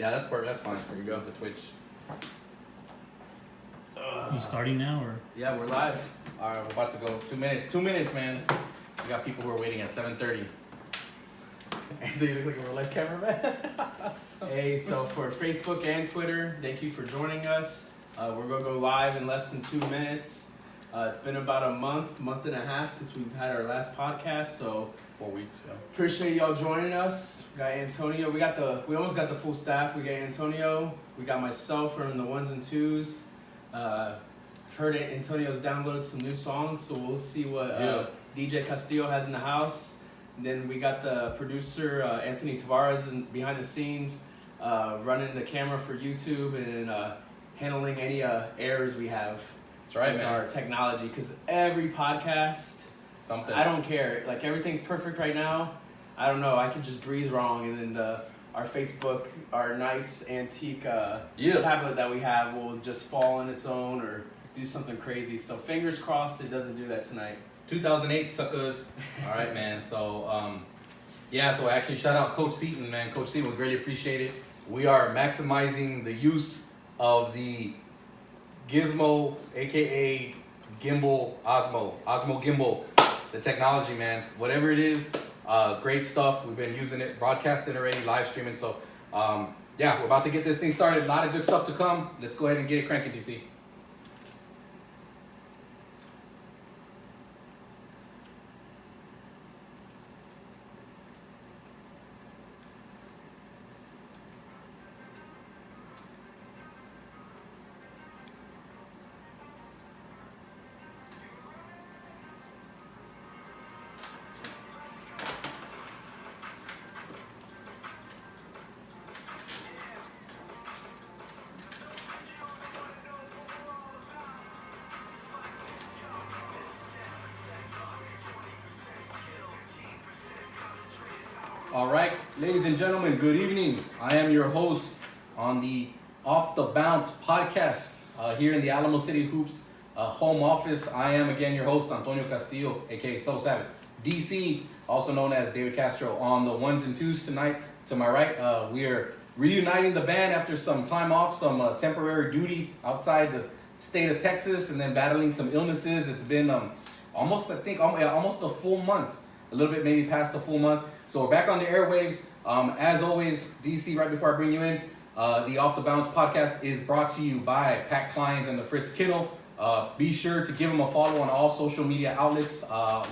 Yeah, that's perfect. That's fine. There we go. The Twitch. You starting now or? Yeah, we're live. All right, we're about to go. 2 minutes. 2 minutes, man. We got people who are waiting at 7:30. Anthony looks like a real life cameraman. Hey, so for Facebook and Twitter, thank you for joining us. We're gonna go live in less than 2 minutes. It's been about a month and a half since we've had our last podcast, so 4 weeks. Yeah. appreciate y'all joining us. We got Antonio. We almost got the full staff. We got Antonio. We got myself from the ones and twos. I've heard Antonio's downloaded some new songs, so we'll see what DJ Castillo has in the house. And then we got the producer Anthony Tavares behind the scenes, running the camera for YouTube and handling any errors we have. That's right, with man. our technology, because every podcast, Something. I don't care. Like everything's perfect right now. I don't know. I could just breathe wrong, and then our Facebook, our nice antique tablet that we have, will just fall on its own or do something crazy. So fingers crossed it doesn't do that tonight. 2008 suckers. All right, man. So, so actually shout out Coach Seaton, man. Coach Seaton, we greatly appreciate it. We are maximizing the use of the Gizmo, aka Gimbal, Osmo Gimbal, the technology, man. Whatever it is, great stuff. We've been using it, broadcasting already, live streaming. So, we're about to get this thing started. A lot of good stuff to come. Let's go ahead and get it cranking, DC. All right, ladies and gentlemen, good evening. I am your host on the Off the Bounce podcast here in the Alamo City Hoops home office. I am again your host, Antonio Castillo, aka So Savage. DC, also known as David Castro, on the ones and twos tonight. To my right, we are reuniting the band after some time off, some temporary duty outside the state of Texas, and then battling some illnesses. It's been almost a full month, a little bit maybe past a full month. So we're back on the airwaves. As always, DC, right before I bring you in, the Off the Bounce podcast is brought to you by Pat Kleins and the Fritz Kennel. Be sure to give them a follow on all social media outlets.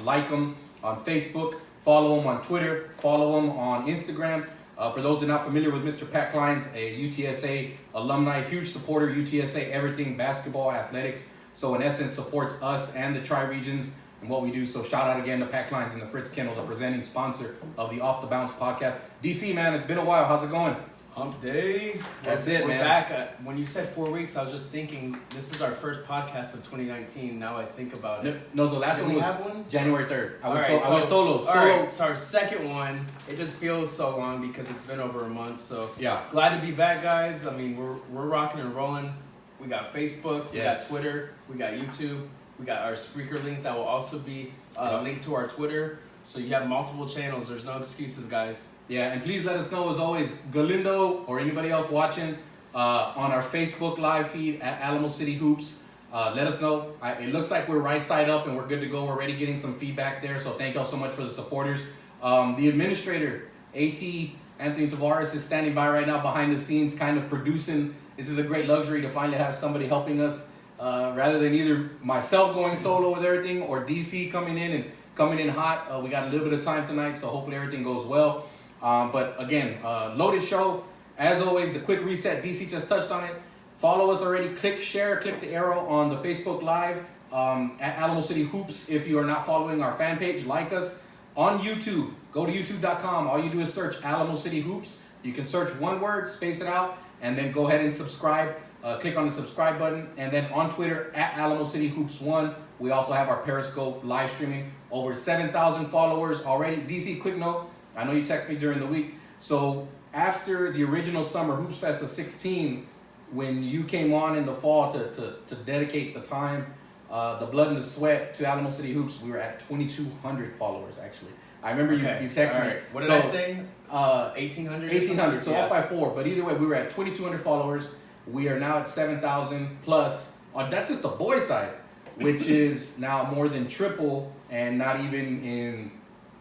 Like them on Facebook, follow them on Twitter, follow them on Instagram. For those that are not familiar with Mr. Pat Kleins, a UTSA alumni, huge supporter, UTSA, everything, basketball, athletics. So in essence, supports us and the Tri-Regions and what we do. So shout out again to Pat Kleins and the Fritz Kennel, the presenting sponsor of the Off the Bounce podcast. DC, man, it's been a while. How's it going? Hump day. That's it, We're man. back. When you said 4 weeks, I was just thinking this is our first podcast of 2019. Now I think about it. No, so last Did one we was have one? January 3rd. I went All solo. right, so our second one, it just feels so long because it's been over a month. So Yeah. glad to be back, guys. I mean, we're rocking and rolling. We got Facebook, we Yes. got Twitter, we got YouTube, we got our Spreaker link that will also be linked to our Twitter. So you have multiple channels. There's no excuses, guys. Yeah, and please let us know, as always, Galindo or anybody else watching on our Facebook live feed at Alamo City Hoops. Let us know. It looks like we're right side up and we're good to go. We're already getting some feedback there, so thank y'all so much for the supporters. The administrator, AT Anthony Tavares, is standing by right now behind the scenes, kind of producing. This is a great luxury to finally have somebody helping us, rather than either myself going solo with everything or DC coming in hot. We got a little bit of time tonight, so hopefully everything goes well. But again, loaded show. As always, the quick reset, DC just touched on it. Follow us already. Click share, click the arrow on the Facebook Live at Alamo City Hoops. If you are not following our fan page, like us. On YouTube, go to youtube.com. All you do is search Alamo City Hoops. You can search one word, space it out, and then go ahead and subscribe. Click on the subscribe button. And then on Twitter, at Alamo City Hoops 1. We also have our Periscope live streaming. Over 7,000 followers already. DC, quick note. I know you text me during the week. So after the original Summer Hoops Fest of 16, when you came on in the fall to dedicate the time, the blood and the sweat to Alamo City Hoops, we were at 2,200 followers, actually. I remember you texted me. Right. What did I say? 1,800? 1,800, so up by 4. But either way, we were at 2,200 followers. We are now at 7,000 plus. That's just the boy side, which is now more than triple, and not even in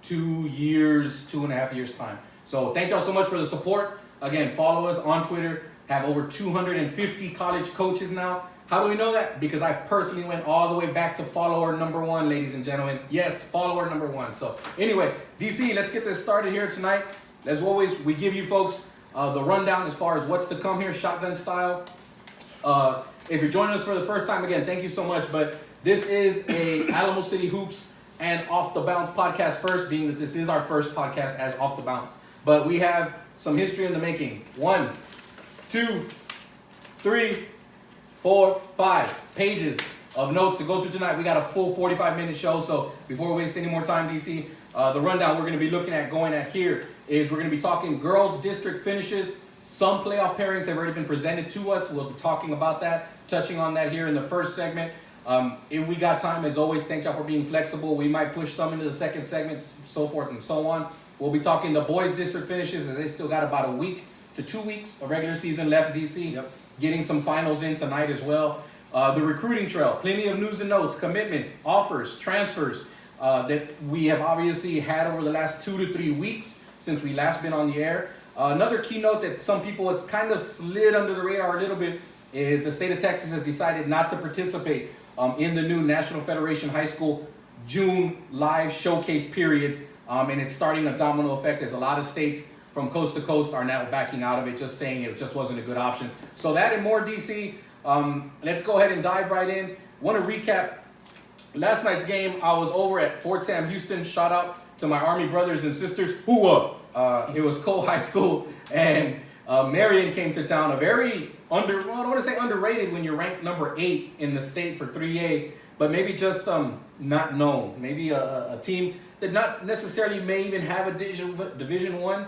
2.5 years time. So thank y'all so much for the support. Again, follow us on Twitter. Have over 250 college coaches now. How do we know that? Because I personally went all the way back to follower number 1, ladies and gentlemen. Yes, follower number 1. So anyway, DC, let's get this started here tonight. As always, we give you folks the rundown as far as what's to come here, shotgun style. If you're joining us for the first time, again, thank you so much. But this is a Alamo City Hoops and Off the Bounce podcast first, being that this is our first podcast as Off the Bounce. But we have some history in the making. 1, 2, 3, 4, 5 pages of notes to go through tonight. We got a full 45-minute show, so before we waste any more time, DC, the rundown we're going to be looking at going at here is we're going to be talking girls district finishes. Some playoff pairings have already been presented to us. We'll be talking about that, touching on that here in the first segment. If we got time, as always, thank y'all for being flexible. We might push some into the second segment, so forth and so on. We'll be talking the boys district finishes, as they still got about a week to 2 weeks of regular season left, DC. Yep. Getting some finals in tonight as well. The recruiting trail, plenty of news and notes, commitments, offers, transfers that we have obviously had over the last 2 to 3 weeks since we last been on the air. Another keynote that some people, it's kind of slid under the radar a little bit, is the state of Texas has decided not to participate in the new National Federation High School June live showcase periods. And it's starting a domino effect as a lot of states from coast to coast are now backing out of it, just saying it just wasn't a good option. So that and more, DC. Let's go ahead and dive right in. Want to recap last night's game. I was over at Fort Sam Houston. Shout out to my Army brothers and sisters. It was Cole High School, and Marion came to town. A very I don't want to say underrated when you're ranked number 8 in the state for 3A, but maybe just not known. Maybe a team that not necessarily may even have a Division 1.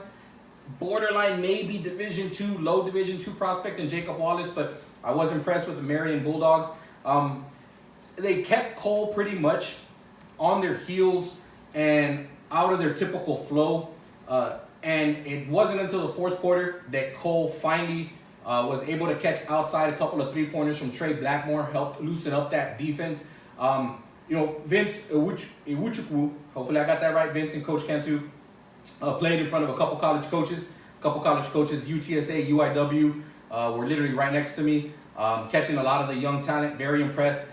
Borderline maybe Division 2, low Division 2 prospect in Jacob Wallace, but I was impressed with the Marion Bulldogs. They kept Cole pretty much on their heels and out of their typical flow. And it wasn't until the fourth quarter that Cole finally was able to catch outside a couple of three-pointers from Trey Blackmore, helped loosen up that defense. Vince Iwuchukwu, hopefully I got that right, Vince and Coach Cantu, played in front of a couple college coaches, UTSA, UIW, were literally right next to me, catching a lot of the young talent, very impressed.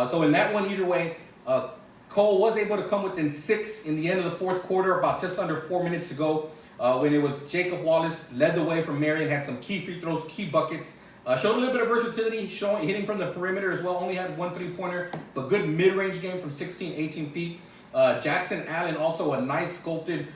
So in that one, either way, Cole was able to come within 6 in the end of the fourth quarter, about just under 4 minutes to go, when it was Jacob Wallace led the way from Marion, had some key free throws, key buckets, showed a little bit of versatility, hitting from the perimeter as well, only had 1 3-pointer, but good mid-range game from 16, 18 feet. Jackson Allen, also a nice sculpted,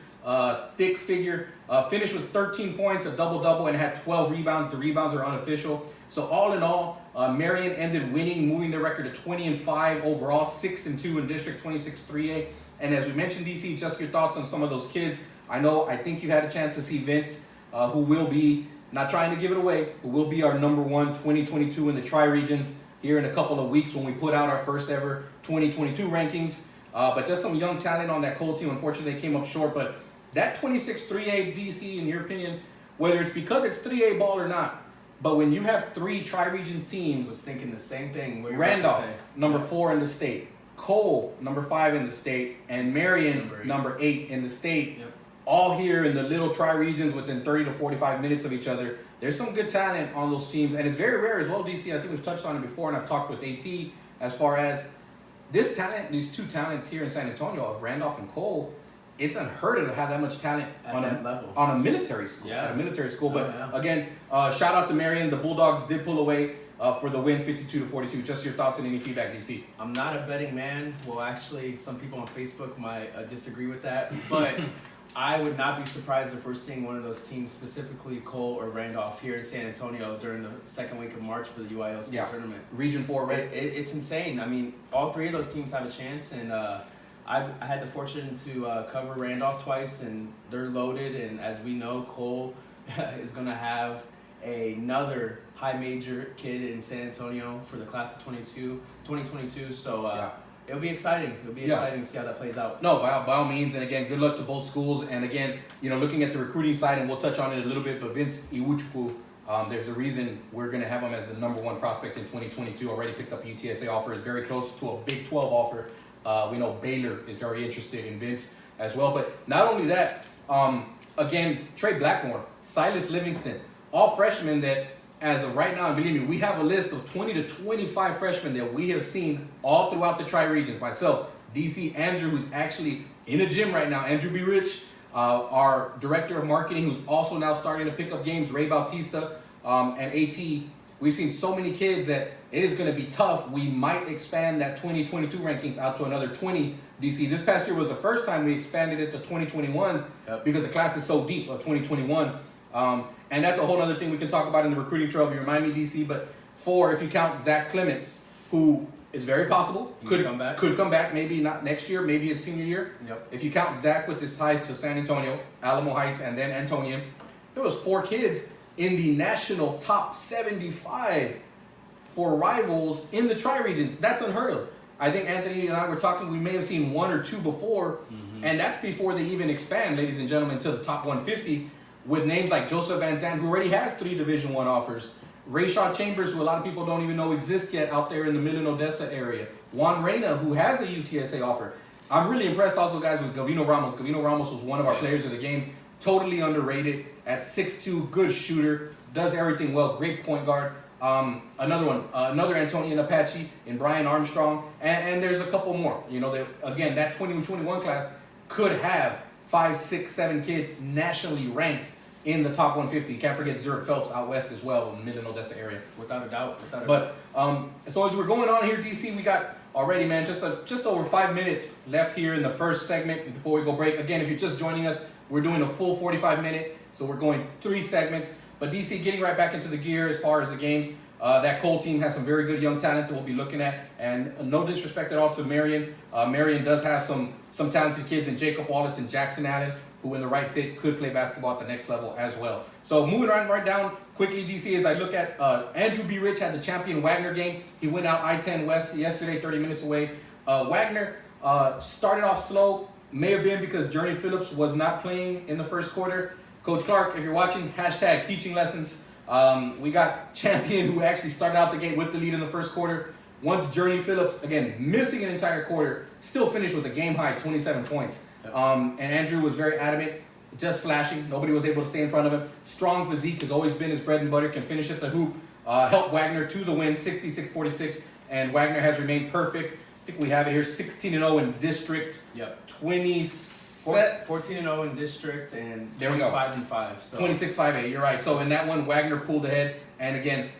thick figure, finished with 13 points, a double-double, and had 12 rebounds. The rebounds are unofficial. So all in all, Marion ended winning, moving their record to 20-5 overall, 6-2 in District 26 3A. And as we mentioned, DC, just your thoughts on some of those kids. I think you had a chance to see Vince, who will be, not trying to give it away, who will be our number 1 2022 in the Tri-Regions here in a couple of weeks when we put out our first ever 2022 rankings. But just some young talent on that Cole team. Unfortunately, they came up short. But that 26 3A DC, in your opinion, whether it's because it's 3A ball or not, but when you have 3 Tri-Regions teams, I was thinking the same thing. Randolph, number 4 in the state, Cole, number 5 in the state, and Marion, number 8 in the state, all here in the little Tri-Regions within 30 to 45 minutes of each other. There's some good talent on those teams, and it's very rare as well, DC. I think we've touched on it before, and I've talked with AT as far as this talent, these 2 talents here in San Antonio of Randolph and Cole. It's unheard of to have that much talent at that level on a military school. At a military school, but again, shout out to Marion. The Bulldogs did pull away for the win, 52-42. Just your thoughts and any feedback, DC. I'm not a betting man. Well, actually, some people on Facebook might disagree with that, but I would not be surprised if we're seeing one of those teams, specifically Cole or Randolph, here in San Antonio during the second week of March for the UIL state tournament. Region 4, right? It's insane. I mean, all 3 of those teams have a chance, and I had the fortune to cover Randolph twice, and they're loaded. And as we know, Cole is going to have another high major kid in San Antonio for the class of 2022. So it'll be exciting. It'll be exciting to see how that plays out. No, by all means, and again, good luck to both schools. And again, looking at the recruiting side, and we'll touch on it a little bit, but Vince Iwuchukwu, there's a reason we're going to have him as the number one prospect in 2022. Already picked up a UTSA offer, is very close to a Big 12 offer. We know Baylor is very interested in Vince as well. But not only that, again, Trey Blackmore, Silas Livingston, all freshmen that, as of right now, and believe me, we have a list of 20 to 25 freshmen that we have seen all throughout the Tri-Regions. Myself, DC, Andrew, who's actually in a gym right now, Andrew B. Rich, our director of marketing, who's also now starting to pick up games, Ray Bautista, and AT. We've seen so many kids that it is going to be tough. We might expand that 2022 rankings out to another 20, DC. This past year was the first time we expanded it to 2021s because the class is so deep of 2021. And that's a whole other thing we can talk about in the recruiting trail. You remind me, DC, but 4, if you count Zach Clements, who is very possible, could come back, maybe not next year, maybe his senior year. Yep. If you count Zach with his ties to San Antonio, Alamo Heights, and then Antonian, there was 4 kids in the national top 75 for rivals in the Tri-Regions. That's unheard of. I think Anthony and I were talking, we may have seen 1 or 2 before, and that's before they even expand, ladies and gentlemen, to the top 150 with names like Joseph Van Zandt, who already has 3 Division I offers. Rayshaw Chambers, who a lot of people don't even know exists yet out there in the Midland, Odessa area. Juan Reyna, who has a UTSA offer. I'm really impressed also, guys, with Gavino Ramos. Gavino Ramos was one of our players of the game. Totally underrated at 6'2", good shooter, does everything well, great point guard. Another one, another Antonian Apache in Brian Armstrong, and there's a couple more. Again, that 2021 class could have 5, 6, 7 kids nationally ranked in the top 150. You can't forget Zurich Phelps out west as well in the Midland, Odessa area. Without a doubt. So as we're going on here, DC, we got already, man, just over 5 minutes left here in the first segment before we go break. Again, if you're just joining us, we're doing a full 45-minute, so we're going 3 segments. But DC, getting right back into the gear as far as the games. That Cole team has some very good young talent that we'll be looking at, and no disrespect at all to Marion. Marion does have some talented kids in Jacob Wallace and Jackson Allen, who in the right fit could play basketball at the next level as well. So moving right down quickly, DC, as I look at Andrew B. Rich had the champion Wagner game. He went out I-10 West yesterday, 30 minutes away. Wagner started off slow, may have been because Journey Phillips was not playing in the first quarter. Coach Clark, if you're watching, # teaching lessons. We got champion who actually started out the game with the lead in the first quarter. Once Journey Phillips, again, missing an entire quarter, still finished with a game-high 27 points. And Andrew was very adamant, just slashing. Nobody was able to stay in front of him. Strong physique has always been his bread and butter, can finish at the hoop. Helped Wagner to the win, 66-46, and Wagner has remained perfect. I think we have it here, 16-0 in district. Yep. 14-0 in district, and there we go. 25-5. So 26-5-8, you're right. So in that one, Wagner pulled ahead, and again,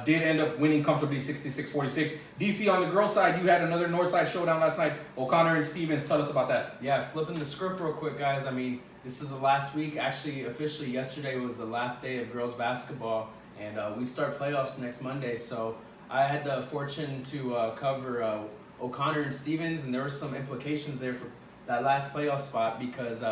did end up winning comfortably 66-46. DC, on the girls' side, you had another Northside showdown last night. O'Connor and Stevens, tell us about that. Yeah, flipping the script real quick, guys. I mean, this is the last week. Actually, officially, yesterday was the last day of girls' basketball, and we start playoffs next Monday. So I had the fortune to cover O'Connor and Stevens, and there were some implications there for that last playoff spot because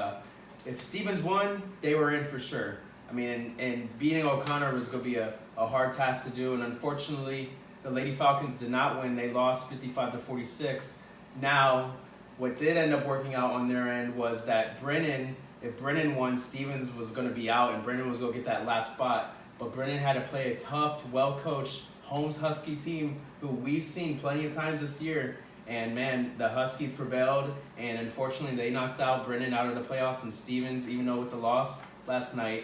if Stevens won, they were in for sure. I mean, and beating O'Connor was going to be a hard task to do, and unfortunately, the Lady Falcons did not win. They lost 55-46. Now, what did end up working out on their end was that if Brennan won, Stevens was going to be out, and Brennan was going to get that last spot. But Brennan had to play a tough, well-coached Holmes Husky team who we've seen plenty of times this year. And man, the Huskies prevailed, and unfortunately they knocked out Brennan out of the playoffs, and Stevens, even though with the loss last night,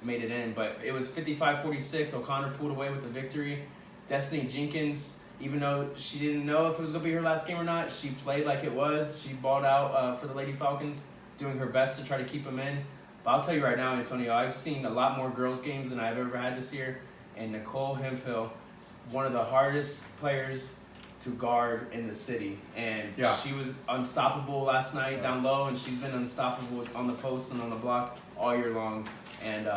made it in. But it was 55-46. O'Connor pulled away with the victory. Destiny Jenkins, even though she didn't know if it was going to be her last game or not, she played like it was. She balled out for the Lady Falcons, doing her best to try to keep them in. But I'll tell you right now, Antonio, I've seen a lot more girls' games than I've ever had this year. And Nicole Hemphill, one of the hardest players to guard in the city, and she was unstoppable last night down low, and she's been unstoppable on the post and on the block all year long, and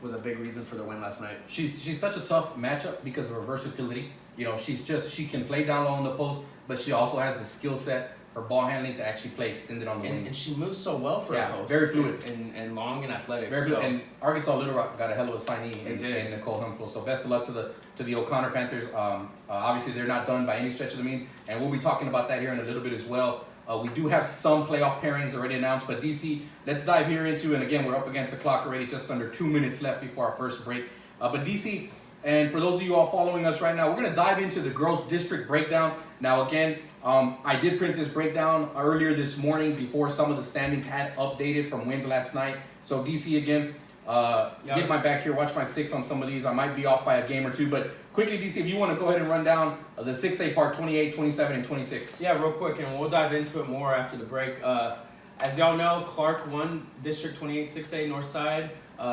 was a big reason for the win last night. She's such a tough matchup because of her versatility. She can play down low on the post, but she also has the skill set her ball handling to actually play extended on the wing. And she moves so well for a host. Very fluid. And long and athletic. Very fluid. And Arkansas Little Rock got a hell of a signee in Nicole Humflow. So best of luck to the O'Connor Panthers. Obviously, they're not done by any stretch of the means, and we'll be talking about that here in a little bit as well. We do have some playoff pairings already announced, but DC, let's dive here into, and again, we're up against the clock already, just under 2 minutes left before our first break. But DC, and for those of you all following us right now, we're going to dive into the girls' district breakdown. Now, again, I did print this breakdown earlier this morning before some of the standings had updated from wins last night. So, DC, again, get my back here, watch my 6 on some of these. I might be off by a game or two, but quickly, DC, if you want to go ahead and run down the 6A part, 28, 27, and 26. Yeah, real quick, and we'll dive into it more after the break. As y'all know, Clark won District 28 6A North Side.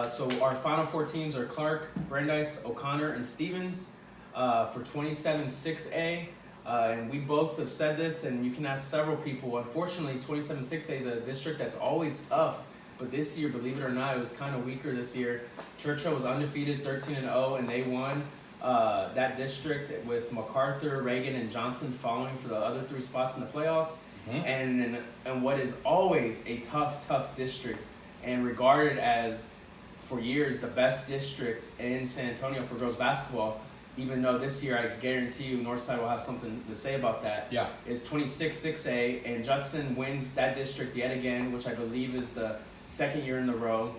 So our final 4 teams are Clark, Brandeis, O'Connor, and Stevens for 27 6A. And we both have said this, and you can ask several people. Unfortunately, 27 6A is a district that's always tough. But this year, believe it or not, it was kind of weaker this year. Churchill was undefeated, 13-0, and they won that district with MacArthur, Reagan, and Johnson following for the other 3 spots in the playoffs. Mm-hmm. And what is always a tough district, and regarded as, for years, the best district in San Antonio for girls basketball, even though this year I guarantee you Northside will have something to say about that. Yeah. Is 26 6A, and Judson wins that district yet again, which I believe is the 2nd year in a row.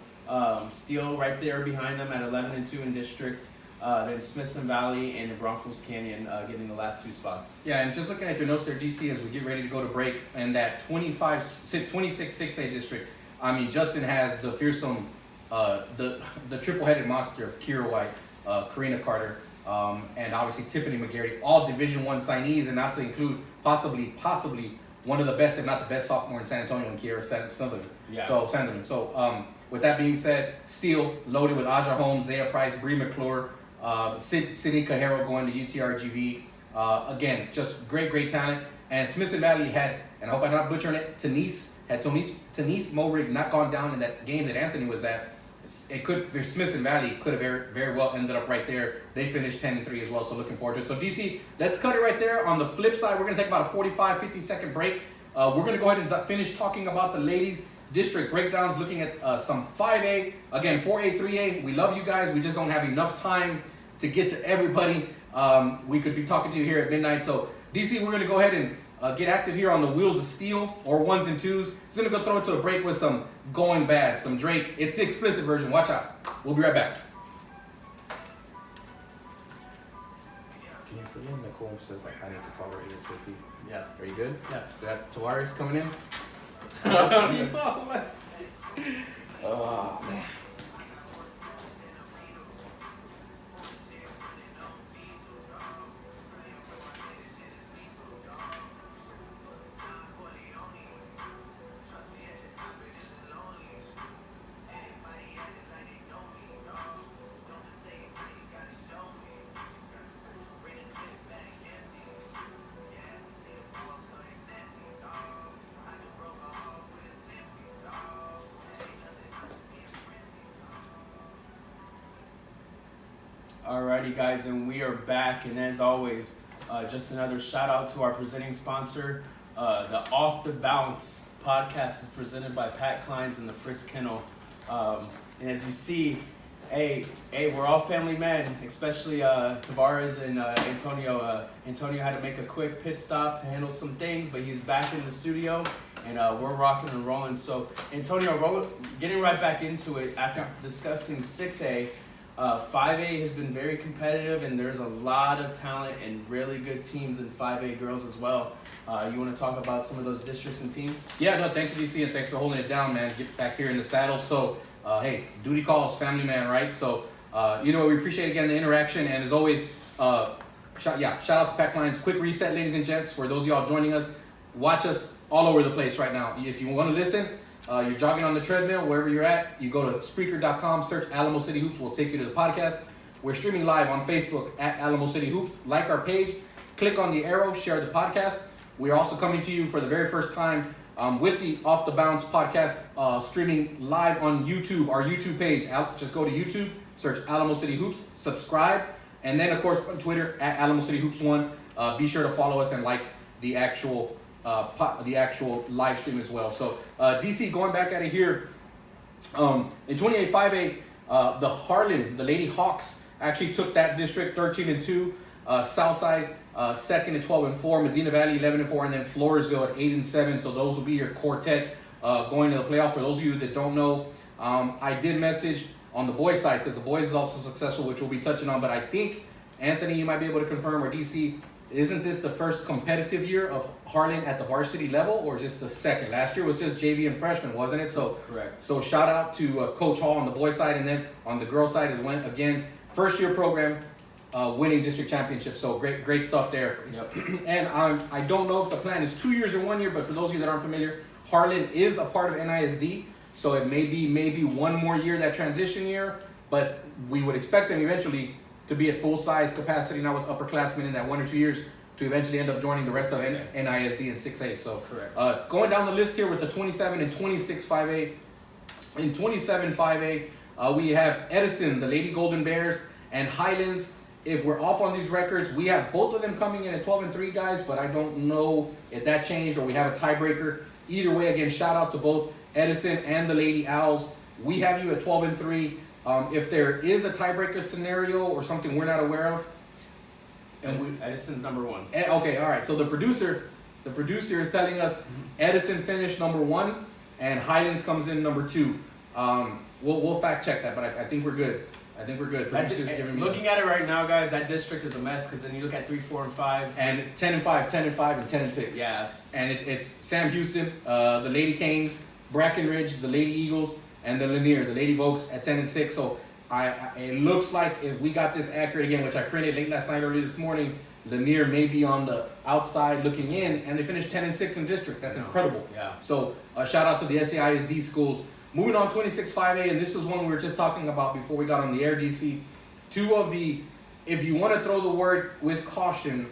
Steele right there behind them at 11-2 in district. Then Smithson Valley and Braunfels Canyon getting the last 2 spots. Yeah, and just looking at your notes there, DC, as we get ready to go to break, and that 26 6A district, I mean, Judson has the fearsome, the triple-headed monster of Kira White, Karina Carter, and obviously Tiffany McGarry, all Division I signees, and not to include possibly one of the best, if not the best sophomore in San Antonio, in Kiera Sunderland. Yeah. Sanderman. So with that being said, Steele loaded with Aja Holmes, Zaya Price, Bree McClure, Sydney Cajero going to UTRGV. Again, just great talent. And Smithson Valley had, and I hope I'm not butchering it, Tanise Morig not gone down in that game that Anthony was at. Smithson Valley could have very well ended up right there. They finished 10-3 as well, so looking forward to it. So DC, let's cut it right there. On the flip side, we're going to take about a 45-50 second break. We're going to go ahead and finish talking about the ladies' district breakdowns, looking at some 5A. Again, 4A, 3A, we love you guys. We just don't have enough time to get to everybody. We could be talking to you here at midnight. So DC, we're going to go ahead and get active here on the Wheels of Steel, or 1s and 2s. Just going to go throw it to a break with some Going Bad, some Drake. It's the explicit version. Watch out. We'll be right back. Can you fill in? Nicole says, I need to call her ASAP. Yeah. Are you good? Yeah. We got Tavares coming in. Oh, man. Alrighty, guys, and we are back. And as always, just another shout out to our presenting sponsor. The Off the Bounce podcast is presented by Pat Kleins and the Fritz Kennel. And as you see, hey, we're all family men, especially Tavares and Antonio. Antonio had to make a quick pit stop to handle some things, but he's back in the studio, and we're rocking and rolling. So, Antonio, getting right back into it after discussing 6A. 5A has been very competitive, and there's a lot of talent and really good teams in 5A girls as well. You want to talk about some of those districts and teams? Yeah, no, thank you, DC, and thanks for holding it down, man. Get back here in the saddle. So, hey, duty calls, family man, right? So, we appreciate, again, the interaction, and as always, shout out to Pat Kleins. Quick reset, ladies and gents, for those of y'all joining us. Watch us all over the place right now. If you want to listen, you're jogging on the treadmill, wherever you're at, you go to Spreaker.com, search Alamo City Hoops, we'll take you to the podcast. We're streaming live on Facebook at Alamo City Hoops. Like our page, click on the arrow, share the podcast. We are also coming to you for the very first time with the Off the Bounce podcast, streaming live on YouTube, our YouTube page. Just go to YouTube, search Alamo City Hoops, subscribe, and then, of course, on Twitter at Alamo City Hoops 1. Be sure to follow us and like the actual the actual live stream as well. So DC, going back at it here, in 28 5A, the Harlan, the Lady Hawks, actually took that district 13-2. Southside second at 12-4, Medina Valley 11-4, and then Floresville at 8-7. So those will be your quartet going to the playoffs. For those of you that don't know, I did message on the boys side because the boys is also successful, which we'll be touching on. But I think Anthony, you might be able to confirm, or DC, isn't this the first competitive year of Harlan at the varsity level, or just the second? Last year was just JV and freshman, wasn't it? So correct. So shout out to Coach Hall on the boys side, and then on the girls side, it went again first year program. Winning district championship, so great stuff there. Yep. And I don't know if the plan is 2 years or 1 year, but for those of you that aren't familiar, Harlan is a part of NISD, so it may be maybe 1 more year, that transition year, but we would expect them eventually to be at full size capacity now with upperclassmen in that 1 or 2 years to eventually end up joining the rest of NISD in 6A. So correct. Going down the list here with the 27 and 26 5A. In 27 5A, we have Edison, the Lady Golden Bears, and Highlands. If we're off on these records, we have both of them coming in at 12-3, guys, but I don't know if that changed or we have a tiebreaker. Either way, again, shout out to both Edison and the Lady Owls. We have you at 12-3. If there is a tiebreaker scenario or something we're not aware of, and Edison's number 1. Okay, all right. So the producer is telling us Edison finished number 1 and Highlands comes in number 2. We'll fact check that, but I think we're good. I think we're good. Looking at it right now, guys, that district is a mess because then you look at 3, 4, and 5. And 10-5, 10-5, and 10-6. Yes. And it's Sam Houston, the Lady Canes, Brackenridge, the Lady Eagles, and the Lanier, the Lady Vokes at 10-6. So it looks like if we got this accurate again, which I printed late last night, early this morning, Lanier may be on the outside looking in, and they finished 10-6 in district. That's incredible. Yeah. So shout out to the SAISD schools. Moving on, 26 5A, and this is one we were just talking about before we got on the air, DC. Two of the, if you want to throw the word with caution,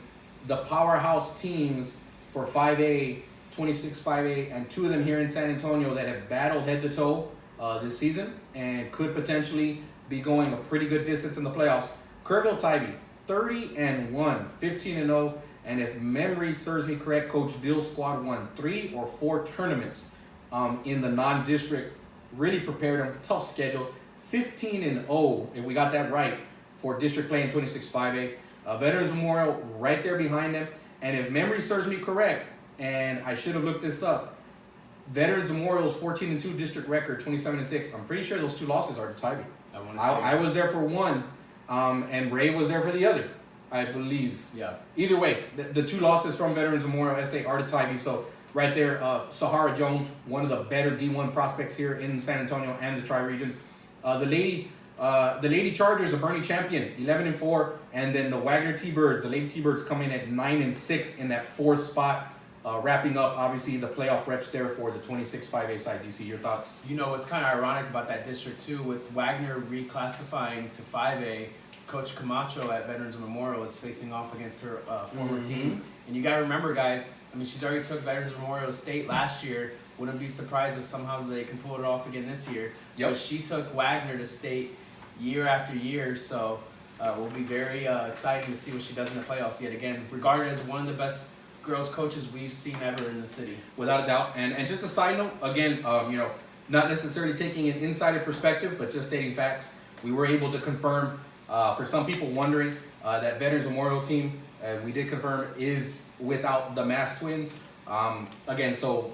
the powerhouse teams for 5A, 26 5A, and 2 of them here in San Antonio that have battled head to toe this season and could potentially be going a pretty good distance in the playoffs. Kerrville Tybee, 30-1, 15-0, and if memory serves me correct, Coach Dill's squad won 3 or 4 tournaments in the non-district. Really prepared them. Tough schedule. 15-0, if we got that right, for district play in 26 5A. Veterans Memorial right there behind them. And if memory serves me correct, and I should have looked this up, Veterans Memorial's 14-2 district record, 27-6. I'm pretty sure those 2 losses are to Tybee. I was there for one, and Ray was there for the other, I believe. Yeah. Either way, the 2 losses from Veterans Memorial SA are to Tybee. So right there, Sahara Jones, one of the better D1 prospects here in San Antonio and the Tri-Regions. The Lady Chargers, a Bernie champion, 11-4, and then the Wagner T-Birds, the Lady T-Birds coming in at 9-6 in that 4th spot, wrapping up obviously the playoff reps there for the 26 5A side. DC, your thoughts? You know what's kind of ironic about that district too, with Wagner reclassifying to 5A. Coach Camacho at Veterans Memorial is facing off against her former team. And you got to remember, guys, I mean, she's already took Veterans Memorial State last year. Wouldn't be surprised if somehow they can pull it off again this year. Yep. But she took Wagner to state year after year, so will be very exciting to see what she does in the playoffs yet again. Regarded as one of the best girls coaches we've seen ever in the city. Without a doubt. And just a side note, again, not necessarily taking an insider perspective, but just stating facts. We were able to confirm, for some people wondering, that Veterans Memorial team, we did confirm, is without the Mass Twins. Again, so,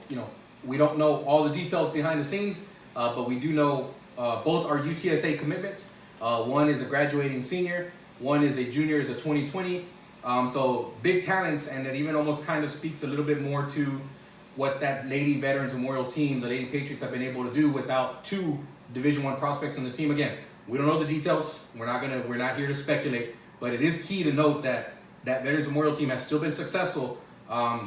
we don't know all the details behind the scenes, but we do know both are UTSA commitments. One is a graduating senior, one is a junior, is a 2020. So big talents, and that even almost kind of speaks a little bit more to what that Lady Veterans Memorial team, the Lady Patriots, have been able to do without 2 Division I prospects on the team. Again, we don't know the details. We're not here to speculate, but it is key to note that Veterans Memorial team has still been successful.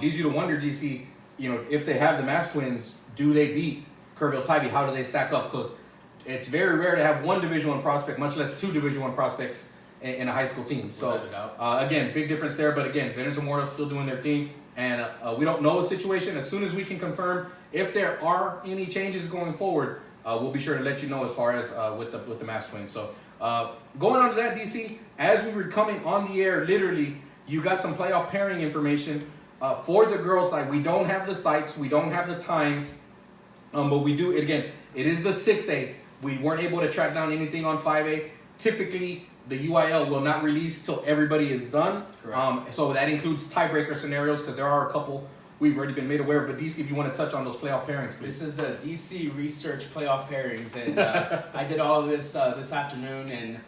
Leads you to wonder, DC, if they have the Mass Twins, do they beat Kerrville Tybee? How do they stack up? Because it's very rare to have 1 Division I prospect, much less 2 Division I prospects in a high school team. So again, big difference there. But again, Veterans Memorial still doing their thing, and we don't know the situation. As soon as we can confirm if there are any changes going forward, we'll be sure to let you know as far as with the Mass Twins. So going on to that, DC, as we were coming on the air, literally, you got some playoff pairing information. For the girls' side, we don't have the sites, we don't have the times, but we do, again, it is the 6A. We weren't able to track down anything on 5A. Typically, the UIL will not release till everybody is done. So that includes tiebreaker scenarios, because there are a couple we've already been made aware of. But DC, if you want to touch on those playoff pairings, please. This is the DC Research playoff pairings, and I did all of this this afternoon, and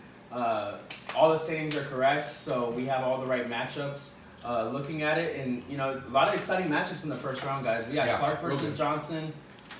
all the standings are correct. So we have all the right matchups. Looking at it, and a lot of exciting matchups in the first round, guys. We got Clark versus Johnson.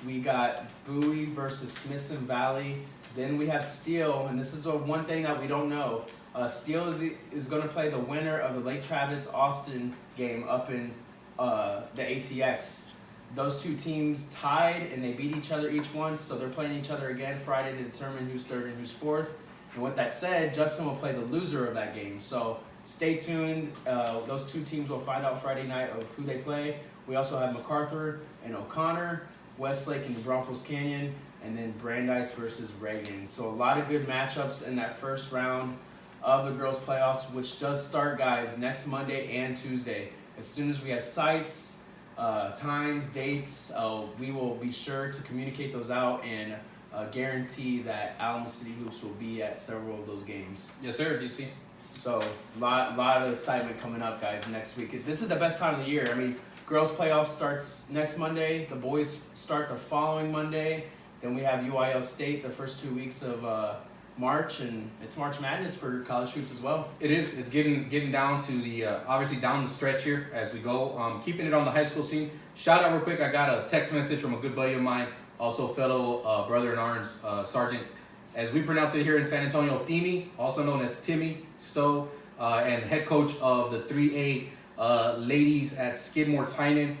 We got Bowie versus Smithson Valley. Then we have Steele, and this is the one thing that we don't know. Steele is going to play the winner of the Lake Travis Austin game up in the ATX. Those two teams tied, and they beat each other each once, so they're playing each other again Friday to determine who's third and who's fourth. And with that said, Judson will play the loser of that game. So stay tuned. Those two teams will find out Friday night of who they play. We also have MacArthur and O'Connor, Westlake and New Braunfels Canyon, and then Brandeis versus Reagan. So a lot of good matchups in that first round of the girls' playoffs, which does start, guys, next Monday and Tuesday. As soon as we have sites, times, dates, we will be sure to communicate those out and guarantee that Alamo City Hoops will be at several of those games. Yes, sir, DC. So, lot of excitement coming up, guys, next week. This is the best time of the year. I mean, girls' playoffs starts next Monday. The boys start the following Monday. Then we have UIL State the first 2 weeks of March, and it's March Madness for college hoops as well. It is. It's getting down to the, obviously down the stretch here as we go. Keeping it on the high school scene. Shout out real quick, I got a text message from a good buddy of mine, also fellow brother in arms, Sergeant, as we pronounce it here in San Antonio, Thimi, also known as Timmy Stowe, and head coach of the 3A ladies at Skidmore Tynan,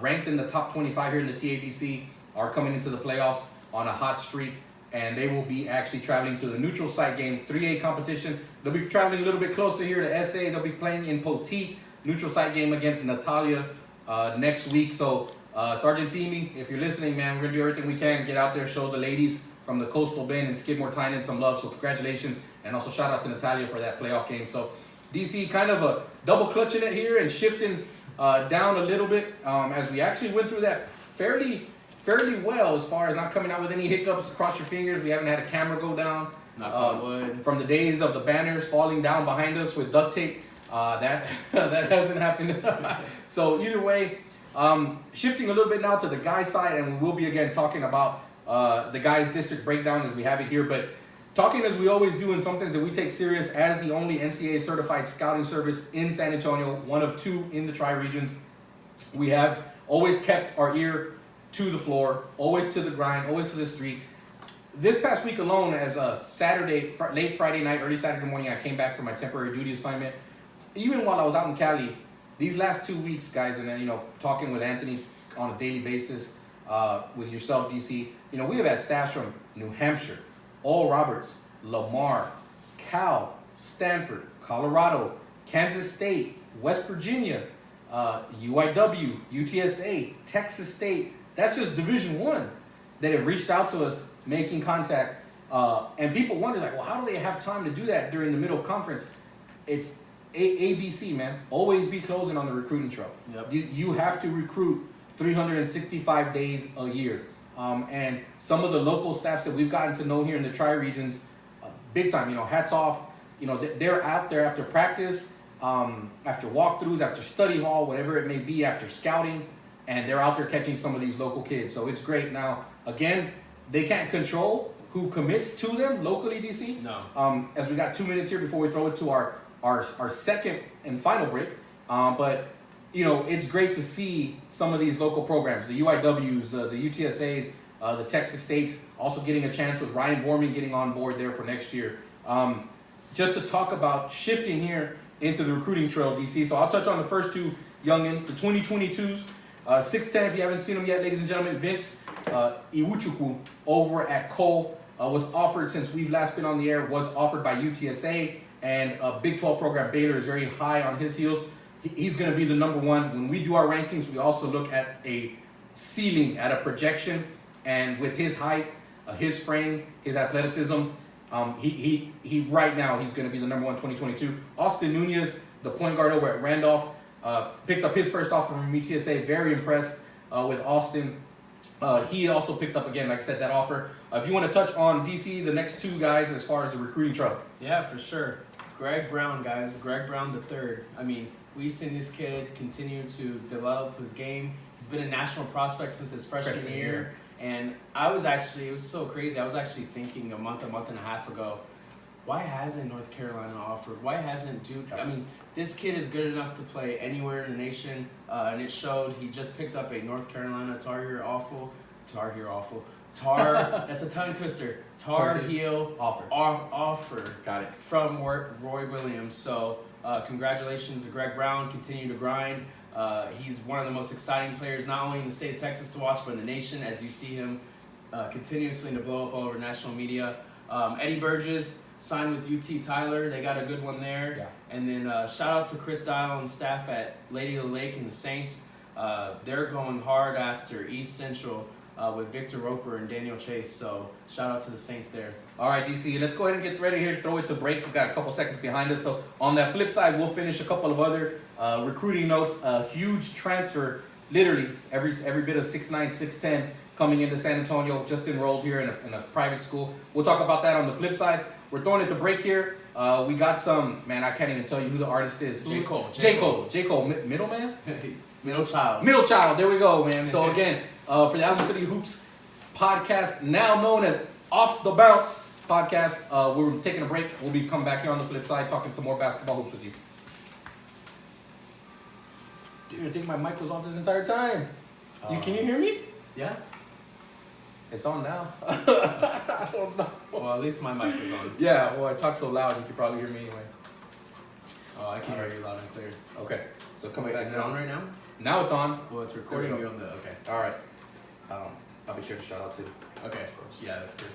ranked in the top 25 here in the TABC, are coming into the playoffs on a hot streak, and they will be actually traveling to the neutral site game, 3A competition. They'll be traveling a little bit closer here to SA. They'll be playing in Poteet, neutral site game against Natalia next week. So Sergeant Thimi, if you're listening, man, we're gonna do everything we can, get out there, show the ladies from the Coastal Bend and Skidmore Tynan some love. So congratulations, and also shout out to Natalia for that playoff game. So DC kind of a double clutching it here and shifting down a little bit as we actually went through that fairly well, as far as not coming out with any hiccups. Cross your fingers. We haven't had a camera go down. Knock on wood. From the days of the banners falling down behind us with duct tape. That hasn't happened. So either way, shifting a little bit now to the guys side, and we will be again talking about the guys district breakdown as we have it here, but talking as we always do in some things that we take serious as the only NCAA certified scouting service in San Antonio, one of two in the tri-regions. We have always kept our ear to the floor, always to the grind, always to the street. This past week alone, as a Saturday, late Friday night, early Saturday morning, I came back from my temporary duty assignment. Even while I was out in Cali, these last 2 weeks, guys, and then, talking with Anthony on a daily basis, with yourself, DC, we have had staffs from New Hampshire, Oral Roberts, Lamar, Cal, Stanford, Colorado, Kansas State, West Virginia, UIW, UTSA, Texas State. That's just Division I that have reached out to us, making contact. And people wonder, well, how do they have time to do that during the middle of conference? It's ABC, man. Always be closing on the recruiting trail. Yep. You have to recruit 365 days a year. And some of the local staffs that we've gotten to know here in the tri-regions, big time, hats off. They're out there after practice, after walkthroughs, after study hall, whatever it may be, after scouting, and they're out there catching some of these local kids. So it's great. Now, again, they can't control who commits to them locally, DC. No. As we got 2 minutes here before we throw it to our second and final break. But it's great to see some of these local programs, the UIWs, the UTSAs, the Texas States, also getting a chance with Ryan Borman getting on board there for next year. Just to talk about shifting here into the recruiting trail, DC. So I'll touch on the first two youngins, the 2022s. 6'10", if you haven't seen him yet, ladies and gentlemen, Vince Iwuchukwu over at Cole was offered, since we've last been on the air, was offered by UTSA, and a Big 12 program, Baylor, is very high on his heels. He's going to be the number one. When we do our rankings, we also look at a ceiling, at a projection, and with his height, his frame, his athleticism, he right now, he's going to be the number one 2022. Austin Nunez, the point guard over at Randolph, picked up his first offer from UTSA. Very impressed with Austin. He also picked up, again, like I said, that offer. If you want to touch on DC, the next two guys as far as the recruiting trail. Yeah, for sure. Greg Brown, guys. Greg Brown III. I mean, we've seen this kid continue to develop his game. He's been a national prospect since his freshman year. And it was so crazy. I was actually thinking a month and a half ago, why hasn't North Carolina offered? Why hasn't Duke? I mean, this kid is good enough to play anywhere in the nation, and it showed. He just picked up a North Carolina Tar Heel that's a tongue twister. Tar Heel offer. Got it. From Roy Williams. So congratulations to Greg Brown. Continue to grind. He's one of the most exciting players, not only in the state of Texas to watch, but in the nation, as you see him continuously to blow up all over national media. Eddie Burgess signed with UT Tyler. They got a good one there. Yeah. And then shout out to Chris Dial and staff at Lady of the Lake and the Saints. They're going hard after East Central with Victor Roper and Daniel Chase. So shout out to the Saints there. All right, DC, let's go ahead and get ready here to throw it to break. We've got a couple seconds behind us. So on that flip side, we'll finish a couple of other recruiting notes. A huge transfer, literally every bit of 6'9", 6'10", coming into San Antonio, just enrolled here in a private school. We'll talk about that on the flip side. We're throwing it to break here. We got some, man, I can't even tell you who the artist is. J. Cole. Middleman? Middle child. Middle child, there we go, man. So again, for the Alamo City Hoops podcast, now known as Off the Bounce podcast, we're taking a break. We'll be coming back here on the flip side, talking some more basketball hoops with you. Dude, I think my mic was off this entire time. Can you hear me? Yeah. It's on now. I don't know. Well, at least my mic was on. Yeah, well, I talk so loud, you can probably hear me anyway. Oh, I can hear you loud and clear. Okay, so coming Wait, back is it now. on right now? Now it's on. Well, it's recording There we you go. on the, okay. All right. I'll be sure to shout out too. Okay, yeah, that's good.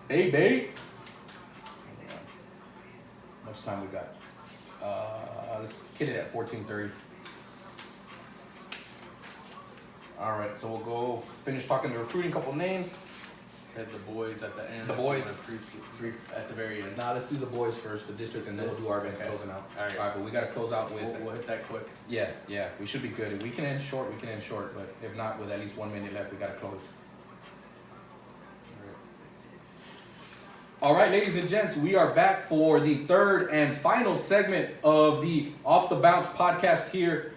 Hey, babe. How much time we got? Let's hit it at 14:30. All right, so we'll go finish talking the recruiting, couple names. Had the boys at the end. The boys. Brief at the very end. Nah, let's do the boys first, the district, and then we'll do our events closing out. All right. But we got to close out with. We'll hit that quick. Yeah, we should be good. If we can end short, but if not, with at least 1 minute left, we got to close. All right, ladies and gents, we are back for the third and final segment of the Off the Bounce podcast here.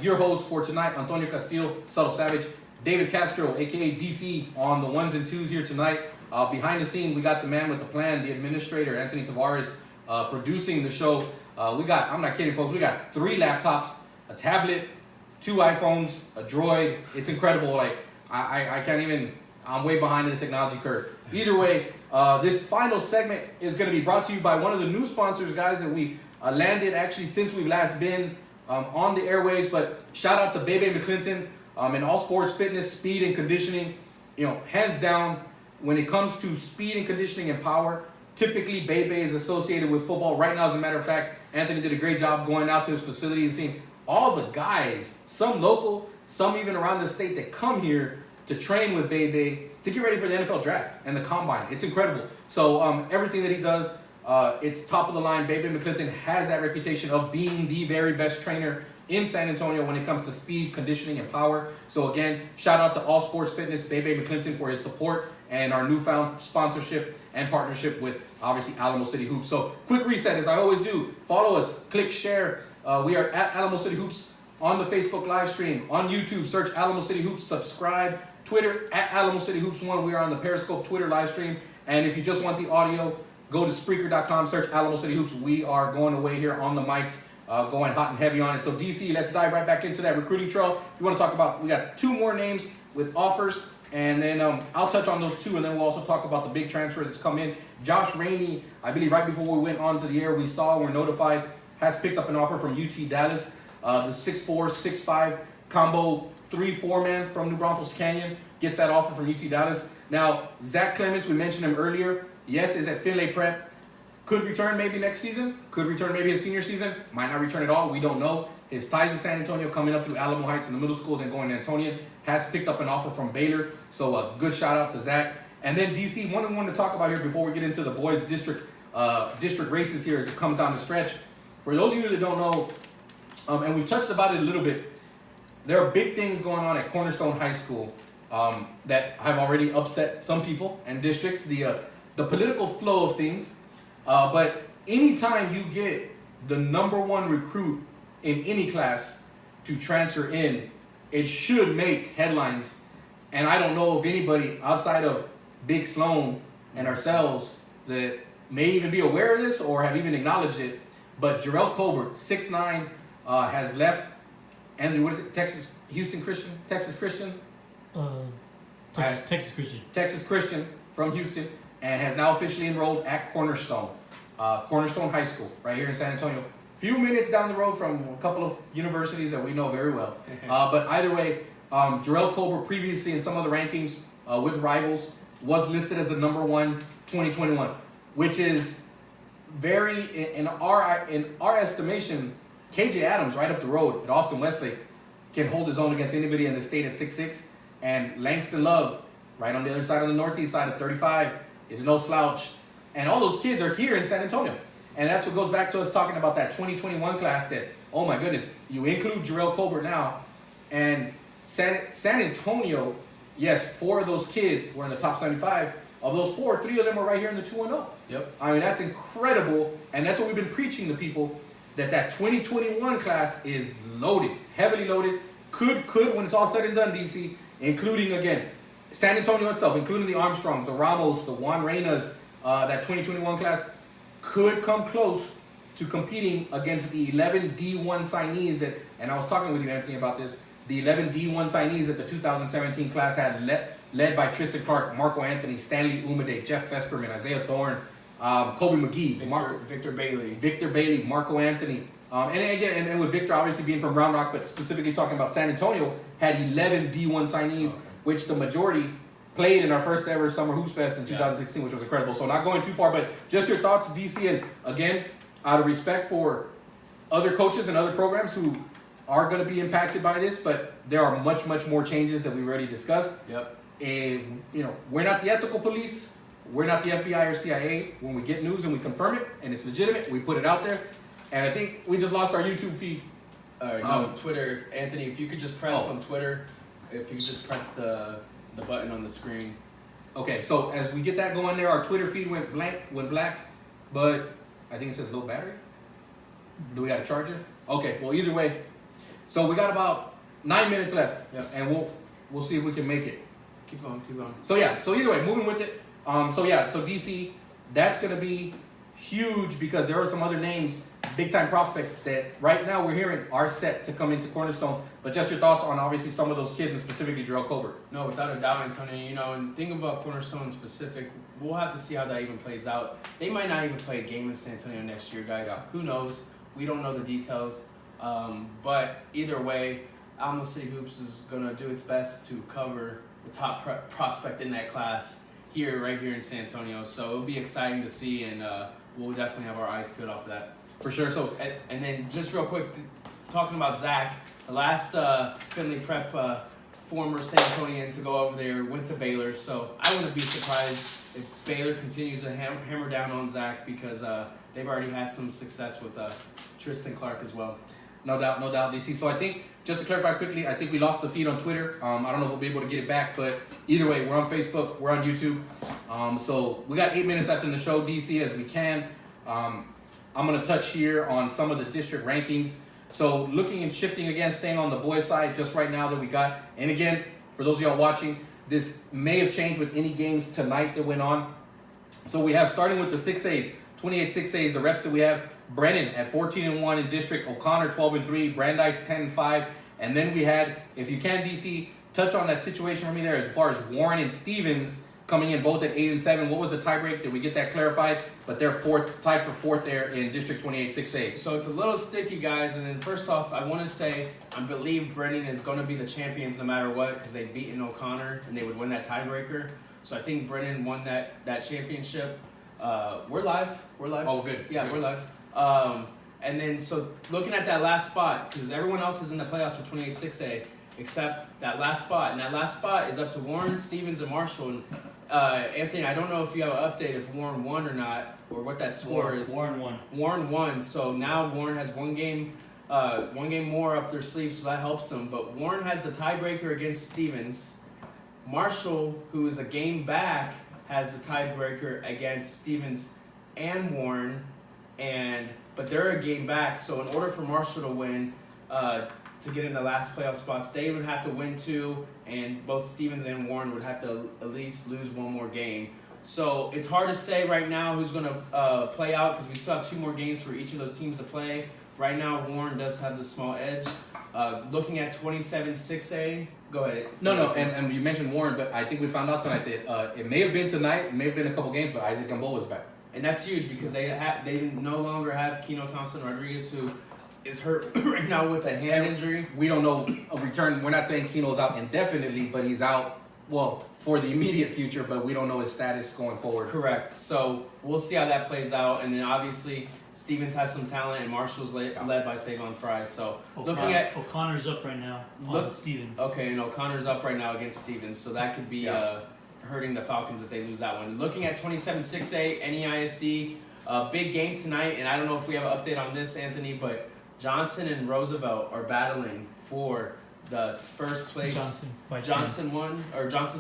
Your host for tonight, Antonio Castillo, Subtle Savage, David Castro, aka DC, on the ones and twos here tonight. Behind the scene, we got the man with the plan, the administrator, Anthony Tavares, producing the show. I'm not kidding, folks, we got 3 laptops, a tablet, 2 iPhones, a Droid. It's incredible. Like, I can't even, I'm way behind in the technology curve. Either way, this final segment is going to be brought to you by one of the new sponsors, guys, that we landed actually since we've last been on the airways. But shout out to Bebe McClinton in all sports, fitness, speed, and conditioning. You know, hands down, when it comes to speed and conditioning and power, typically Bebe is associated with football. Right now, as a matter of fact, Anthony did a great job going out to his facility and seeing all the guys, some local, some even around the state, that come here to train with Bebe to get ready for the NFL draft and the combine. It's incredible. So everything that he does, it's top of the line. Bebe McClinton has that reputation of being the very best trainer in San Antonio when it comes to speed, conditioning, and power. So again, shout out to All Sports Fitness, Bebe McClinton, for his support and our newfound sponsorship and partnership with, obviously, Alamo City Hoops. So quick reset, as I always do. Follow us, click share. We are at Alamo City Hoops on the Facebook live stream. On YouTube, search Alamo City Hoops, subscribe. Twitter, at Alamo City Hoops 1. We are on the Periscope Twitter live stream. And if you just want the audio, go to Spreaker.com, search Alamo City Hoops. We are going away here on the mics, going hot and heavy on it. So DC, let's dive right back into that recruiting trail. If you want to talk about, we got 2 more names with offers, and then I'll touch on those 2, and then we'll also talk about the big transfer that's come in. Josh Rainey, I believe right before we went on to the air, we're notified, has picked up an offer from UT Dallas. The 6'4", 6'5", combo 3-4 man from New Braunfels Canyon gets that offer from UT Dallas. Now, Zach Clements, we mentioned him earlier. Yes, is at Finlay Prep. Could return maybe next season. Could return maybe his senior season. Might not return at all. We don't know. His ties to San Antonio, coming up through Alamo Heights in the middle school, then going to Antonian, has picked up an offer from Baylor. So a good shout out to Zach. And then DC, one to talk about here before we get into the boys district races here as it comes down the stretch. For those of you that don't know, and we've touched about it a little bit. There are big things going on at Cornerstone High School that have already upset some people and districts. The political flow of things, but anytime you get the #1 recruit in any class to transfer in, it should make headlines. And I don't know if anybody outside of Big Sloan and ourselves that may even be aware of this or have even acknowledged it. But Jarrell Colbert, 6'9", has left. And what is it? Texas Christian. Texas Christian. Texas Christian from Houston, and has now officially enrolled at Cornerstone High School, right here in San Antonio. Few minutes down the road from a couple of universities that we know very well. But either way, Jarrell Colbert previously in some of the rankings with rivals was listed as the #1 2021, which is very in our estimation. KJ Adams right up the road at Austin Westlake can hold his own against anybody in the state at 6'6", and Langston Love right on the other side, on the northeast side at 35, is no slouch. And all those kids are here in San Antonio. And that's what goes back to us talking about that 2021 class that, oh my goodness, you include Jarrell Colbert now. And San Antonio, yes, 4 of those kids were in the top 75. Of those 4, 3 of them are right here in the 2-0. Yep. I mean, that's incredible. And that's what we've been preaching to people, that 2021 class is loaded, heavily loaded. Could, when it's all said and done, DC, including, again, San Antonio itself, including the Armstrongs, the Ramos, the Juan Reynas, that 2021 class, could come close to competing against the 11 D1 signees that, and I was talking with you, Anthony, about this, the 11 D1 signees that the 2017 class had, led by Tristan Clark, Marco Anthony, Stanley Umade, Jeff Fesperman, Isaiah Thorne, Kobe McGee, Victor Bailey, Marco Anthony. And again, and with Victor obviously being from Round Rock, but specifically talking about San Antonio, had 11 D1 signees, which the majority played in our first ever Summer Hoops Fest in 2016, which was incredible. So not going too far, but just your thoughts, DC, and again, out of respect for other coaches and other programs who are going to be impacted by this, but there are much more changes that we've already discussed. Yep. And, we're not the ethical police. We're not the FBI or CIA. When we get news and we confirm it and it's legitimate, we put it out there. And I think we just lost our YouTube feed. Twitter. Anthony, if you could just press on Twitter, if you could just press the button on the screen. Okay, so as we get that going there, our Twitter feed went black, but I think it says low battery. Do we got a charger? Okay, well either way. So we got about 9 minutes left, and we'll see if we can make it. Keep going. So either way, moving with it. So DC, that's gonna be huge because there are some other names, big time prospects that right now we're hearing are set to come into Cornerstone. But just your thoughts on obviously some of those kids and specifically Jarrell Colbert. No, without a doubt, Antonio. And thinking about Cornerstone specific, we'll have to see how that even plays out. They might not even play a game in San Antonio next year, guys. Yeah. Who knows? We don't know the details. But either way, Alamo City Hoops is gonna do its best to cover the top prospect in that class right here in San Antonio. So it'll be exciting to see, and we'll definitely have our eyes peeled off of that. For sure. So and then just real quick, talking about Zach, the last Finley Prep former San Antonian to go over there went to Baylor. So I wouldn't be surprised if Baylor continues to hammer down on Zach because they've already had some success with Tristan Clark as well. No doubt, DC. So I think, just to clarify quickly, I think we lost the feed on Twitter. I don't know if we'll be able to get it back, but either way, we're on Facebook, we're on YouTube. So we got 8 minutes left in the show, DC, as we can. I'm going to touch here on some of the district rankings. So looking and shifting again, staying on the boys' side just right now that we got. And again, for those of y'all watching, this may have changed with any games tonight that went on. So we have, starting with the 6As, 28 6As, the reps that we have. Brennan at 14-1 in district, O'Connor 12-3, Brandeis 10-5, and then we had, if you can, DC, touch on that situation for me there as far as Warren and Stevens coming in both at 8-7. What was the tiebreak? Did we get that clarified? But they're tied for fourth there in district 28 6A. So it's a little sticky, guys. And then first off, I want to say I believe Brennan is going to be the champions no matter what because they've beaten O'Connor and they would win that tiebreaker. So I think Brennan won that championship. We're live. Oh, good. Yeah, good. We're live. And then, so looking at that last spot, because everyone else is in the playoffs for 28 6A, except that last spot. And that last spot is up to Warren, Stevens, and Marshall. And, Anthony, I don't know if you have an update if Warren won or not, or what that score is. Warren won. Warren won. So now Warren has one game one game more up their sleeve, so that helps them. But Warren has the tiebreaker against Stevens. Marshall, who is a game back, has the tiebreaker against Stevens and Warren, but they're a game back. So in order for Marshall to win, to get in the last playoff spots, they would have to win 2, and both Stevens and Warren would have to at least lose one more game. So it's hard to say right now who's going to play out because we still have 2 more games for each of those teams to play. Right now, Warren does have the small edge. Looking at 27-6A, go ahead. No, and you mentioned Warren, but I think we found out tonight that it may have been tonight, it may have been a couple games, but Isaac Gamboa is back. And that's huge because they no longer have Keno Thompson Rodriguez, who is hurt right now with a hand injury. We don't know a return. We're not saying Keno's out indefinitely, but he's out, for the immediate future, but we don't know his status going forward. Correct. So we'll see how that plays out. And then obviously Stevens has some talent, and Marshall's led by Savon Fry. So looking at O'Connor's up right now on Stevens. Okay, and O'Connor's up right now against Stevens, so that could be hurting the Falcons if they lose that one. Looking at 27-6A, NEISD, big game tonight, and I don't know if we have an update on this, Anthony, but Johnson and Roosevelt are battling for the first place. Johnson's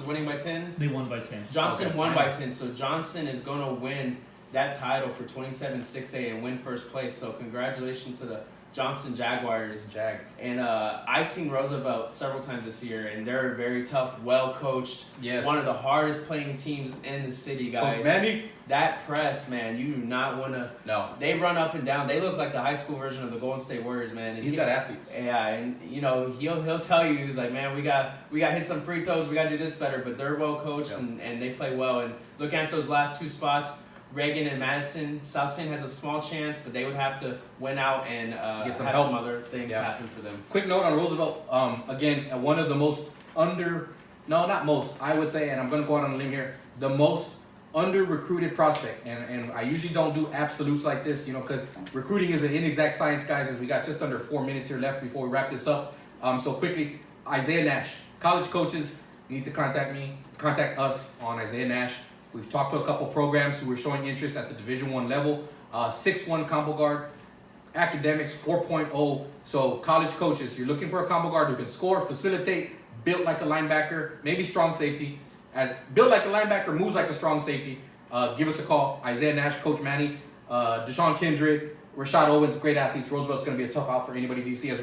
winning by 10? They won by 10. Johnson won by 10, so Johnson is going to win that title for 27-6A and win first place. So congratulations to the Johnson Jaguars. Jags. And I've seen Roosevelt several times this year, and they're very tough, well-coached. Yes. One of the hardest playing teams in the city, guys. Coach Manny? That press, man, you do not want to. No. They run up and down. They look like the high school version of the Golden State Warriors, man. And he's got athletes. Yeah, and he'll tell you, he's like, man, we got hit some free throws. We got to do this better. But they're well coached and they play well. And looking at those last 2 spots, Reagan and Madison, South St. has a small chance, but they would have to win out and get some have help. some other things happen for them. Quick note on Roosevelt. Again, one of the most I would say, and I'm going to go out on a limb here, the most under-recruited prospect. And I usually don't do absolutes like this, because recruiting is an inexact science, guys, as we got just under 4 minutes here left before we wrap this up. So quickly, Isaiah Nash. College coaches need to contact us on Isaiah Nash. We've talked to a couple programs who are showing interest at the Division I level. 6'1" combo guard, academics 4.0. So college coaches, you're looking for a combo guard who can score, facilitate, built like a linebacker, maybe strong safety. As built like a linebacker, moves like a strong safety. Give us a call. Isaiah Nash, Coach Manny, Deshaun Kindred, Rashad Owens, great athletes. Roosevelt's going to be a tough out for anybody DC as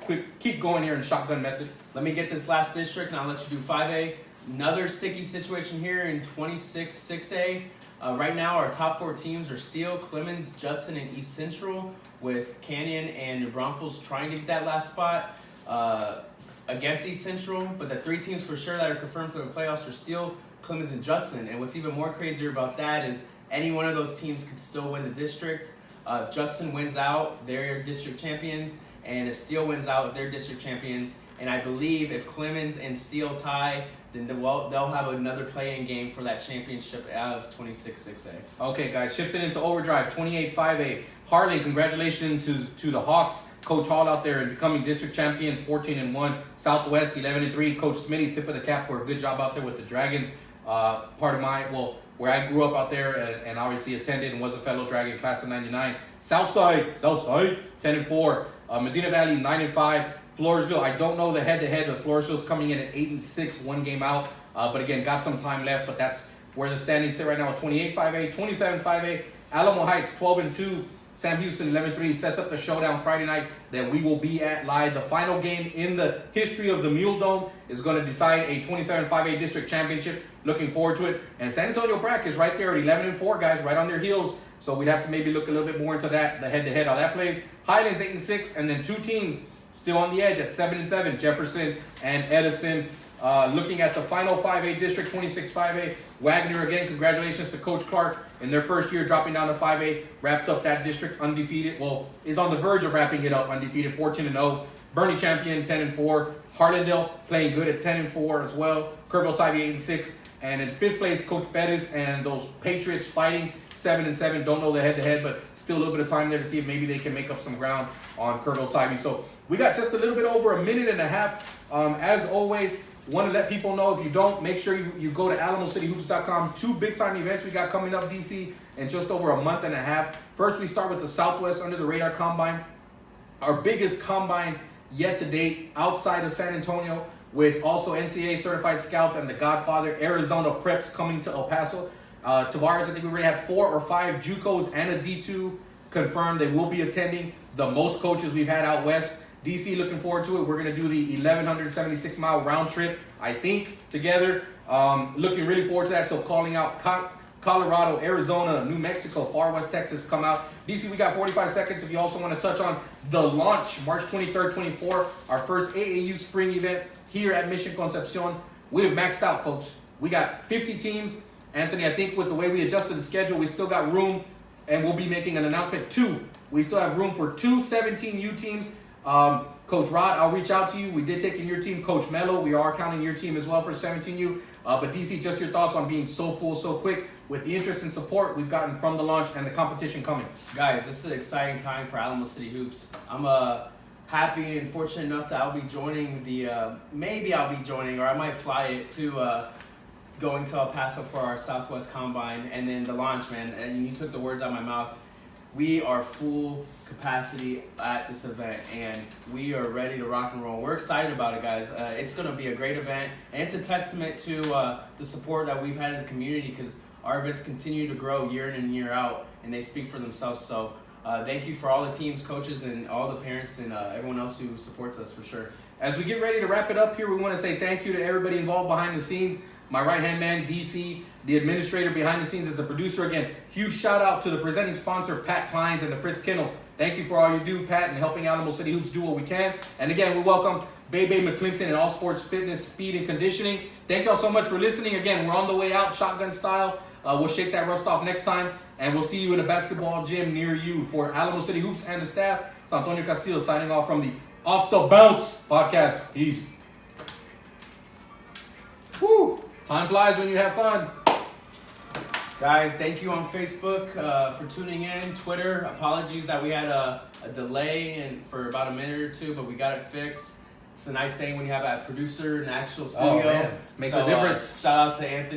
we keep going here in shotgun method. Let me get this last district, and I'll let you do 5A. Another sticky situation here in 26-6A. Right now, our top 4 teams are Steele, Clemens, Judson, and East Central, with Canyon and New Braunfels trying to get that last spot against East Central. But the 3 teams for sure that are confirmed for the playoffs are Steele, Clemens, and Judson. And what's even more crazier about that is any one of those teams could still win the district. If Judson wins out, they're district champions. And if Steele wins out, they're district champions. And I believe if Clemens and Steele tie, then they'll have another play-in game for that championship out of 26-6A. Okay, guys, shifting into overdrive, 28-5A. Harlan, congratulations to the Hawks. Coach Hall out there and becoming district champions, 14-1. Southwest, 11-3. Coach Smitty, tip of the cap for a good job out there with the Dragons. Where I grew up out there and obviously attended and was a fellow Dragon, class of 99. Southside, 10-4. Medina Valley, 9-5. Floresville, I don't know the head-to-head, but Floresville's coming in at 8-6, 1 game out. But again, got some time left, but that's where the standings sit right now at 28-5A, 27-5A. Alamo Heights, 12-2. Sam Houston, 11-3, sets up the showdown Friday night that we will be at live. The final game in the history of the Mule Dome is going to decide a 27-5A district championship. Looking forward to it. And San Antonio Brack is right there at 11-4, guys, right on their heels. So we'd have to maybe look a little bit more into that, the head-to-head, how that plays. Highlands, 8-6, and then 2 teams still on the edge at 7-7, Jefferson and Edison. Looking at the final 5A district, 26-5A. Wagner, again, congratulations to Coach Clark in their first year dropping down to 5A. Wrapped up that district undefeated. Well, is on the verge of wrapping it up undefeated, 14-0. Bernie Champion, 10-4. Harlandale playing good at 10-4 as well. Kerrville Tybee, 8-6. And in 5th place, Coach Bettis and those Patriots fighting 7-7. Don't know the head-to-head, but still a little bit of time there to see if maybe they can make up some ground on Kerrville Tybee. So we got just a little bit over a minute and a half. As always, want to let people know, if you don't, make sure you go to AlamoCityHoops.com. 2 big-time events we got coming up, DC, in just over a month and a half. First, we start with the Southwest Under the Radar Combine. our biggest combine yet to date outside of San Antonio, with also NCAA certified scouts and the Godfather Arizona Preps coming to El Paso. Tavares, I think we already had 4 or 5 JUCOs and a D2 confirmed. They will be attending. The most coaches we've had out west. DC, looking forward to it. We're going to do the 1,176 mile round trip, I think, together. Looking really forward to that. So calling out Colorado, Arizona, New Mexico, far west Texas come out. DC, we got 45 seconds. If you also want to touch on the launch, March 23rd, 24, our first AAU spring event here at Mission Concepcion. We have maxed out, folks. We got 50 teams. Anthony, I think with the way we adjusted the schedule, we still got room, and we'll be making an announcement too. We still have room for 2 17U teams. Coach Rod, I'll reach out to you. We did take in your team. Coach Mello, we are counting your team as well for 17U. But DC, just your thoughts on being so full so quick with the interest and support we've gotten from the launch and the competition coming. Guys, this is an exciting time for Alamo City Hoops. I'm happy and fortunate enough that I'll be joining maybe I'll be joining, or I might fly it to going to El Paso for our Southwest Combine and then the launch, man. And you took the words out of my mouth. We are full capacity at this event, and we are ready to rock and roll. We're excited about it, guys. It's going to be a great event, and it's a testament to the support that we've had in the community, because our events continue to grow year in and year out, and they speak for themselves. So thank you for all the teams, coaches, and all the parents and everyone else who supports us, for sure. As we get ready to wrap it up here, we want to say thank you to everybody involved behind the scenes. My right-hand man, DC, the administrator behind the scenes is the producer. Again, huge shout-out to the presenting sponsor, Pat Kleins and the Fritz Kennel. Thank you for all you do, Pat, and helping Alamo City Hoops do what we can. And again, we welcome Bebe McClinton and All Sports Fitness, Speed, and Conditioning. Thank y'all so much for listening. Again, we're on the way out, shotgun style. We'll shake that rust off next time, and we'll see you in a basketball gym near you. For Alamo City Hoops and the staff, it's Antonio Castillo signing off from the Off the Bounce podcast. Peace. Woo! Time flies when you have fun. Guys, thank you on Facebook for tuning in. Twitter, apologies that we had a delay for about a minute or two, but we got it fixed. It's a nice thing when you have a producer in the actual studio. Oh, man. Makes a difference. Shout out to Anthony.